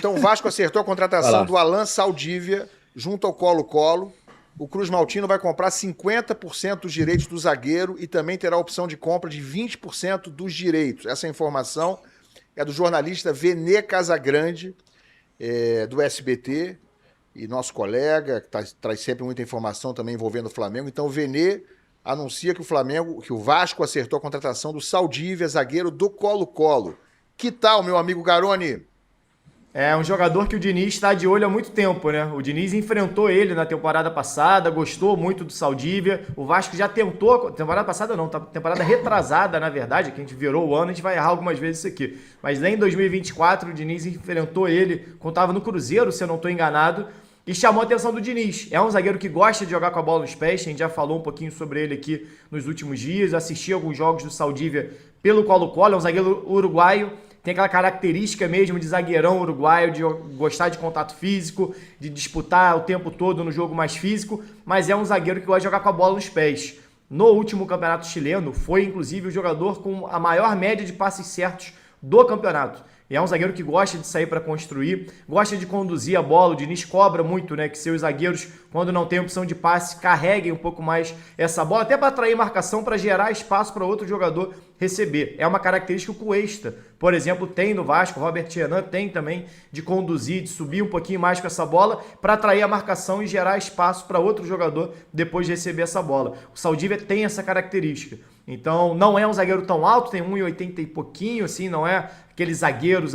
Então o Vasco acertou a contratação do Alan Saldívia junto ao Colo-Colo. O Cruz Maltino vai comprar 50% dos direitos do zagueiro e também terá a opção de compra de 20% dos direitos. Essa informação é do jornalista Venê Casagrande, do SBT, e nosso colega, que traz sempre muita informação também envolvendo o Flamengo. Então o Venê anuncia que o Vasco acertou a contratação do Saldívia, zagueiro do Colo-Colo. Que tal, meu amigo Garoni? É um jogador que o Diniz está de olho há muito tempo, né? O Diniz enfrentou ele na temporada passada, gostou muito do Saldívia. O Vasco já tentou, temporada passada não, temporada retrasada, na verdade, que a gente virou o ano, a gente vai errar algumas vezes isso aqui. Mas lá em 2024, o Diniz enfrentou ele, quando estava no Cruzeiro, se eu não estou enganado, e chamou a atenção do Diniz. É um zagueiro que gosta de jogar com a bola nos pés, a gente já falou um pouquinho sobre ele aqui nos últimos dias, assisti alguns jogos do Saldívia pelo Colo-Colo, é um zagueiro uruguaio, tem aquela característica mesmo de zagueirão uruguaio, de gostar de contato físico, de disputar o tempo todo no jogo mais físico, mas é um zagueiro que gosta de jogar com a bola nos pés. No último campeonato chileno, foi inclusive o jogador com a maior média de passes certos do campeonato. E é um zagueiro que gosta de sair para construir, gosta de conduzir a bola. O Diniz cobra muito, né, que seus zagueiros, quando não tem opção de passe, carreguem um pouco mais essa bola, até para atrair marcação, para gerar espaço para outro jogador receber. É uma característica que o Cuesta, por exemplo, tem no Vasco, o Robert Renan tem também, de conduzir, de subir um pouquinho mais com essa bola, para atrair a marcação e gerar espaço para outro jogador depois de receber essa bola. O Saldívia tem essa característica. Então, não é um zagueiro tão alto, tem 1,80 e pouquinho, assim, não é aquele zagueiro,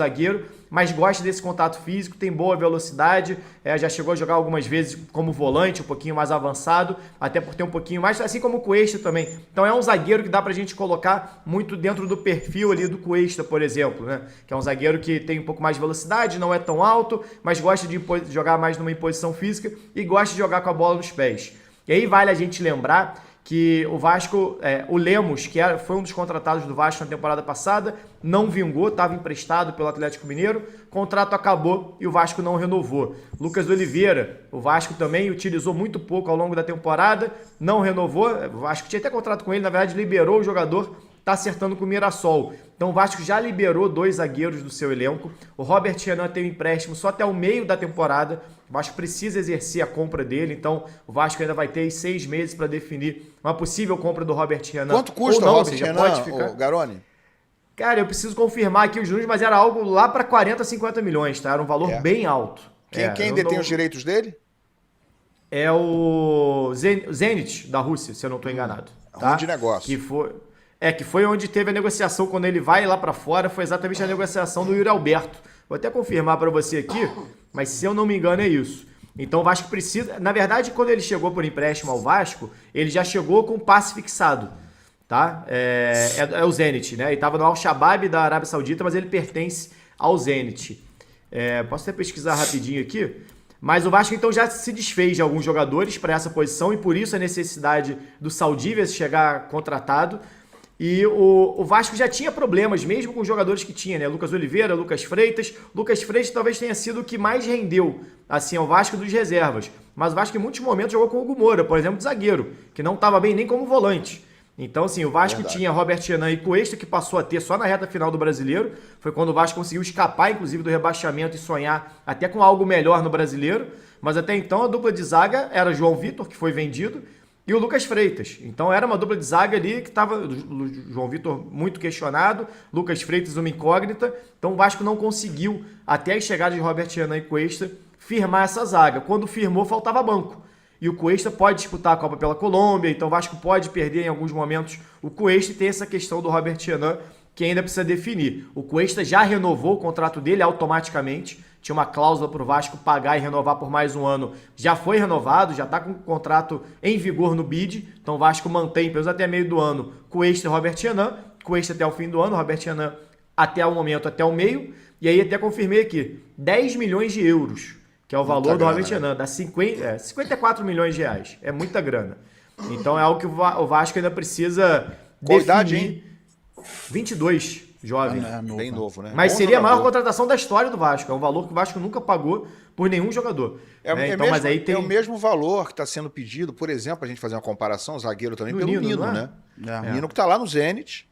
mas gosta desse contato físico, tem boa velocidade, já chegou a jogar algumas vezes como volante, um pouquinho mais avançado, até por ter um pouquinho mais, assim como o Cuesta também. Então é um zagueiro que dá pra gente colocar muito dentro do perfil ali do Cuesta, por exemplo, né? Que é um zagueiro que tem um pouco mais de velocidade, não é tão alto, mas gosta de jogar mais numa imposição física e gosta de jogar com a bola nos pés. E aí vale a gente lembrar que o Vasco, o Lemos, que foi um dos contratados do Vasco na temporada passada, não vingou, estava emprestado pelo Atlético Mineiro, o contrato acabou e o Vasco não renovou. Lucas Oliveira, o Vasco também utilizou muito pouco ao longo da temporada, não renovou, o Vasco tinha até contrato com ele, na verdade liberou o jogador, está acertando com o Mirassol. Então o Vasco já liberou 2 zagueiros do seu elenco. O Robert Renan tem um empréstimo só até o meio da temporada. O Vasco precisa exercer a compra dele, então o Vasco ainda vai ter 6 meses para definir uma possível compra do Robert Renan. Quanto custa o Robert Renan, Garoni? Cara, eu preciso confirmar aqui os números, mas era algo lá para 40, 50 milhões, tá? Era um valor bem alto. Quem detém os direitos dele? É o Zenit, da Rússia, se eu não estou enganado. Tá? Ruim de negócio. Que foi onde teve a negociação, quando ele vai lá para fora, foi exatamente a negociação do Yuri Alberto. Vou até confirmar para você aqui, mas se eu não me engano é isso. Então o Vasco precisa... Na verdade, quando ele chegou por empréstimo ao Vasco, ele já chegou com passe fixado, tá? É o Zenit, né? Ele estava no Al-Shabaab da Arábia Saudita, mas ele pertence ao Zenit. Posso até pesquisar rapidinho aqui. Mas o Vasco então já se desfez de alguns jogadores para essa posição e por isso a necessidade do Saldívia chegar contratado. E o Vasco já tinha problemas, mesmo com os jogadores que tinha, né? Lucas Oliveira, Lucas Freitas. Lucas Freitas talvez tenha sido o que mais rendeu, assim, ao Vasco dos reservas. Mas o Vasco em muitos momentos jogou com o Hugo Moura, por exemplo, de zagueiro, que não estava bem nem como volante. Então, assim, o Vasco tinha Robert Renan e Cuesta, que passou a ter só na reta final do Brasileiro. Foi quando o Vasco conseguiu escapar, inclusive, do rebaixamento e sonhar até com algo melhor no Brasileiro. Mas até então a dupla de zaga era João Vitor, que foi vendido, e o Lucas Freitas. Então era uma dupla de zaga ali que estava... João Vitor muito questionado, Lucas Freitas uma incógnita. Então o Vasco não conseguiu, até a chegada de Robert Renan e Cuesta, firmar essa zaga. Quando firmou, faltava banco. E o Cuesta pode disputar a Copa pela Colômbia, então o Vasco pode perder em alguns momentos o Cuesta e tem essa questão do Robert Renan que ainda precisa definir. O Cuesta já renovou o contrato dele automaticamente, tinha uma cláusula para o Vasco pagar e renovar por mais um ano, já foi renovado, já está com o contrato em vigor no BID, então o Vasco mantém, pelo menos até meio do ano, Cuesta e Robert Renan, Cuesta até o fim do ano, Robert Renan até o momento, até o meio, e aí até confirmei aqui, 10 milhões de euros, que é o valor do Robert Renan, dá 54 milhões de reais, é muita grana. Então é algo que o Vasco ainda precisa definir. Idade, hein? 22, jovem. Bem novo, né? Mas seria a maior contratação da história do Vasco. É um valor que o Vasco nunca pagou por nenhum jogador. Mas aí é o mesmo valor que está sendo pedido, por exemplo, a gente fazer uma comparação, zagueiro também, pelo Nino, né? O Nino que está lá no Zenit,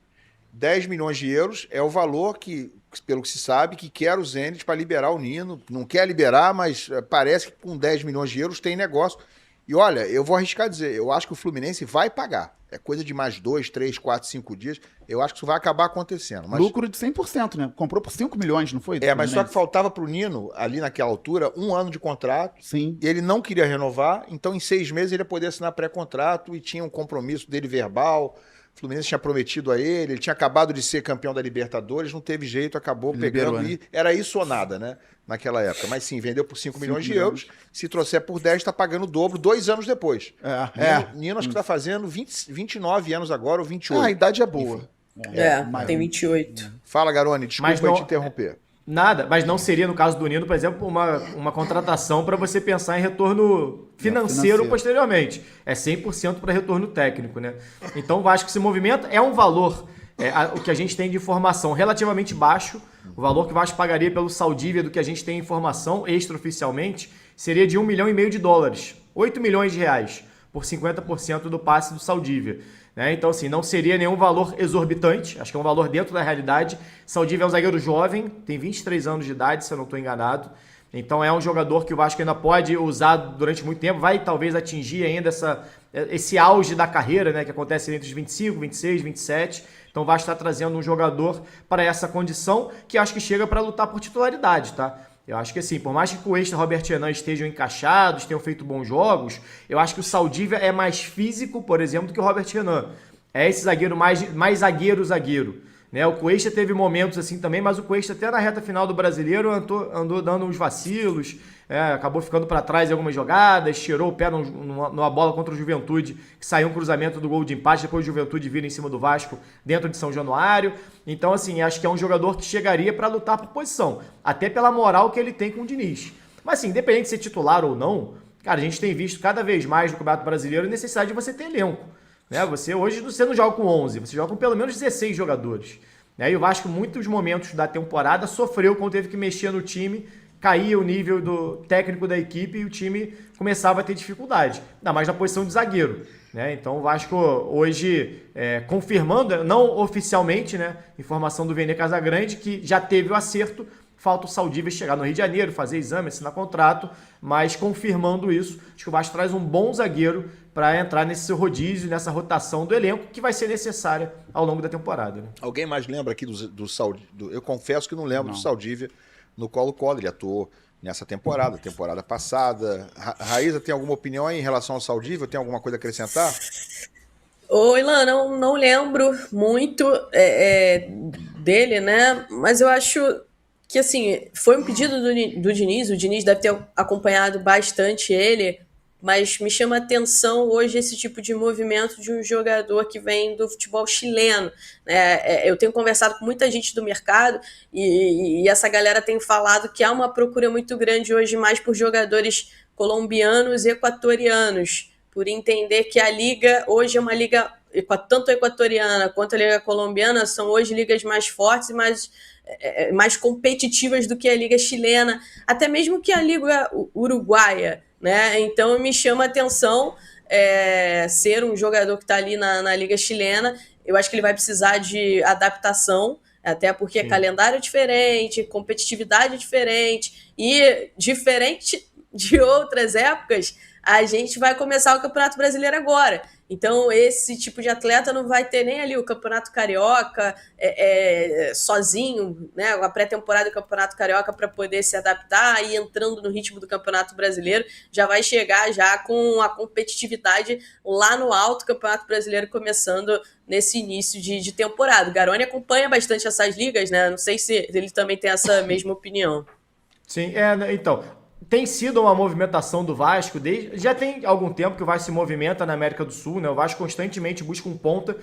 10 milhões de euros é o valor que pelo que se sabe, que quer o Zenit para liberar o Nino. Não quer liberar, mas parece que com 10 milhões de euros tem negócio. E olha, eu vou arriscar dizer, eu acho que o Fluminense vai pagar. É coisa de mais 2, 3, 4, 5 dias. Eu acho que isso vai acabar acontecendo. Mas... Lucro de 100%, né? Comprou por 5 milhões, não foi? Mas só que faltava pro Nino, ali naquela altura, 1 ano de contrato. Sim. E ele não queria renovar, então em 6 meses ele ia poder assinar pré-contrato e tinha um compromisso dele verbal. O Fluminense tinha prometido a ele tinha acabado de ser campeão da Libertadores, não teve jeito, acabou pegando. Né? E era isso ou nada, né? Naquela época. Mas sim, vendeu por 5 milhões de euros. Se trouxer por 10, está pagando o dobro 2 anos depois. Nino acho que está fazendo 29 anos agora, ou 28. A idade é boa. Tem 28. Fala, Garone, desculpa te interromper. Nada, mas não seria, no caso do Nino, por exemplo, uma contratação para você pensar em retorno financeiro posteriormente. É 100% para retorno técnico, né? Então o Vasco se movimenta, é um valor, o que a gente tem de informação relativamente baixo. O valor que o Vasco pagaria pelo Saldívia, do que a gente tem informação extraoficialmente, seria de $1,5 milhão, 8 milhões de reais, por 50% do passe do Saldívia. Então, assim, não seria nenhum valor exorbitante, acho que é um valor dentro da realidade. Saldívia é um zagueiro jovem, tem 23 anos de idade, se eu não estou enganado. Então é um jogador que o Vasco ainda pode usar durante muito tempo, vai talvez atingir ainda esse auge da carreira, né, que acontece entre os 25, 26, 27. Então o Vasco está trazendo um jogador para essa condição que acho que chega para lutar por titularidade, tá? Eu acho que assim, por mais que Cuesta e Robert Renan estejam encaixados, tenham feito bons jogos, eu acho que o Saldívia é mais físico, por exemplo, do que o Robert Renan. É esse zagueiro mais zagueiro. Né? O Cuesta teve momentos assim também, mas o Cuesta até na reta final do Brasileiro andou dando uns vacilos, acabou ficando para trás em algumas jogadas, tirou o pé numa bola contra o Juventude, que saiu um cruzamento do gol de empate, depois o Juventude vira em cima do Vasco dentro de São Januário. Então, assim, acho que é um jogador que chegaria para lutar por posição, até pela moral que ele tem com o Diniz. Mas, assim, independente de ser titular ou não, cara, a gente tem visto cada vez mais no Campeonato Brasileiro a necessidade de você ter elenco. Hoje você não joga com 11, você joga com pelo menos 16 jogadores. E o Vasco, muitos momentos da temporada, sofreu quando teve que mexer no time, caía o nível do técnico da equipe e o time começava a ter dificuldade, ainda mais na posição de zagueiro. Então o Vasco hoje, confirmando, não oficialmente, informação do Vene Casagrande, que já teve o acerto, falta o Saldívia chegar no Rio de Janeiro, fazer exame, assinar contrato, mas confirmando isso, acho que o Vasco traz um bom zagueiro para entrar nesse rodízio, nessa rotação do elenco, que vai ser necessária ao longo da temporada. Né? Alguém mais lembra aqui do Saldívia? Eu confesso que não lembro do Saldívia no Colo-Colo. Ele atuou nessa temporada passada. Raíza, tem alguma opinião aí em relação ao Saldívia? Tem alguma coisa a acrescentar? Ô, Ilan, não lembro muito dele, né? Mas eu acho que, assim, foi um pedido do Diniz. O Diniz deve ter acompanhado bastante ele, mas me chama a atenção hoje esse tipo de movimento de um jogador que vem do futebol chileno. Eu tenho conversado com muita gente do mercado e essa galera tem falado que há uma procura muito grande hoje mais por jogadores colombianos e equatorianos, por entender que a liga hoje é uma liga, tanto a equatoriana quanto a liga colombiana, são hoje ligas mais fortes e mais competitivas do que a liga chilena, até mesmo que a liga uruguaia. Então me chama a atenção ser um jogador que está ali na liga chilena. Eu acho que ele vai precisar de adaptação, até porque é calendário diferente, competitividade diferente, e diferente de outras épocas, a gente vai começar o Campeonato Brasileiro agora. Então, esse tipo de atleta não vai ter nem ali o Campeonato Carioca sozinho, a pré-temporada do Campeonato Carioca para poder se adaptar e entrando no ritmo do Campeonato Brasileiro, já vai chegar já com a competitividade lá no alto, Campeonato Brasileiro começando nesse início de temporada. O Garone acompanha bastante essas ligas, não sei se ele também tem essa mesma opinião. Sim, então... Tem sido uma movimentação do Vasco, já tem algum tempo que o Vasco se movimenta na América do Sul, O Vasco constantemente busca um ponta,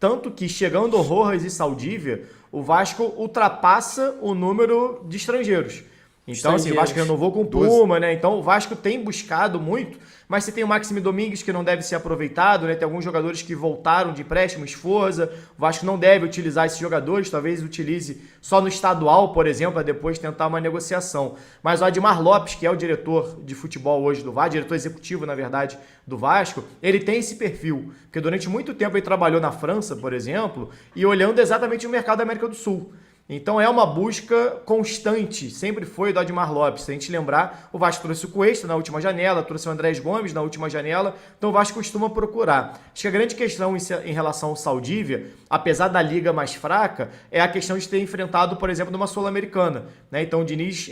tanto que chegando Rojas e Saldívia, o Vasco ultrapassa o número de estrangeiros. Então, assim, o Vasco renovou com o Puma, Então, o Vasco tem buscado muito, mas você tem o Maxime Domingues, que não deve ser aproveitado, Tem alguns jogadores que voltaram de empréstimo, Esforza. O Vasco não deve utilizar esses jogadores, talvez utilize só no estadual, por exemplo, para depois tentar uma negociação. Mas o Admar Lopes, que é o diretor de futebol hoje do Vasco, diretor executivo, na verdade, do Vasco, ele tem esse perfil, porque durante muito tempo ele trabalhou na França, por exemplo, e olhando exatamente o mercado da América do Sul. Então é uma busca constante, sempre foi do Admar Lopes. Se a gente lembrar, o Vasco trouxe o Cuesta na última janela, trouxe o Andrés Gomes na última janela, então o Vasco costuma procurar. Acho que a grande questão em relação ao Saldívia, apesar da liga mais fraca, é a questão de ter enfrentado, por exemplo, numa Sul-Americana, né? Então o Diniz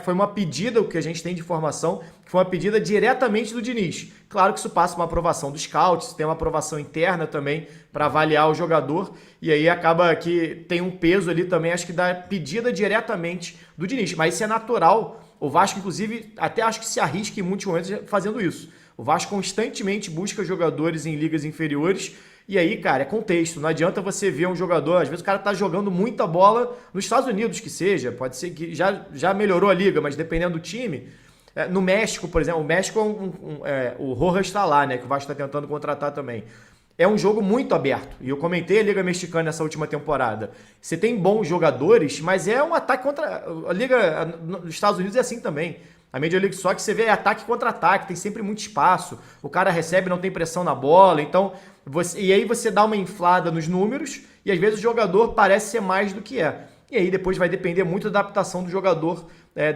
foi uma pedida, o que a gente tem de informação, que foi uma pedida diretamente do Diniz. Claro que isso passa uma aprovação dos scouts, tem uma aprovação interna também para avaliar o jogador, e aí acaba que tem um peso ali também, acho que da pedida diretamente do Diniz. Mas isso é natural. O Vasco, inclusive, até acho que se arrisca em muitos momentos fazendo isso. O Vasco constantemente busca jogadores em ligas inferiores, e aí, cara, é contexto. Não adianta você ver um jogador, às vezes o cara tá jogando muita bola nos Estados Unidos, que seja, pode ser que já melhorou a liga, mas dependendo do time. No México, por exemplo, o México o Rojas está lá, né? Que o Vasco está tentando contratar também. É um jogo muito aberto. E eu comentei a Liga Mexicana nessa última temporada. Você tem bons jogadores, mas é um ataque contra... A Liga nos Estados Unidos é assim também. A Major League Soccer você vê ataque contra ataque, tem sempre muito espaço. O cara recebe, não tem pressão na bola. Então, e aí você dá uma inflada nos números e às vezes o jogador parece ser mais do que é. E aí depois vai depender muito da adaptação do jogador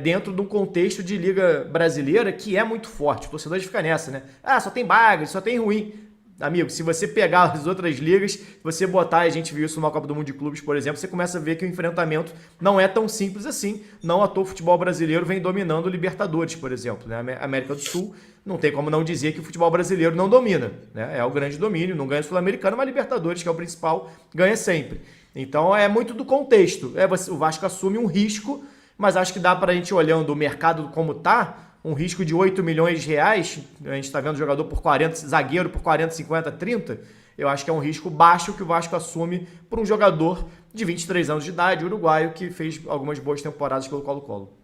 dentro de um contexto de liga brasileira que é muito forte. O torcedor fica nessa, né? Ah, só tem bagre, só tem ruim. Amigo, se você pegar as outras ligas, você botar, a gente viu isso numa Copa do Mundo de Clubes, por exemplo, você começa a ver que o enfrentamento não é tão simples assim. Não à toa o futebol brasileiro vem dominando o Libertadores, por exemplo. Né? A América do Sul não tem como não dizer que o futebol brasileiro não domina. Né? É o grande domínio, não ganha o Sul-Americano, mas Libertadores, que é o principal, ganha sempre. Então é muito do contexto. O Vasco assume um risco, mas acho que dá para a gente, olhando o mercado como está, um risco de 8 milhões de reais, a gente está vendo jogador por 40, zagueiro por 40, 50, 30, eu acho que é um risco baixo que o Vasco assume por um jogador de 23 anos de idade, uruguaio, que fez algumas boas temporadas pelo Colo-Colo.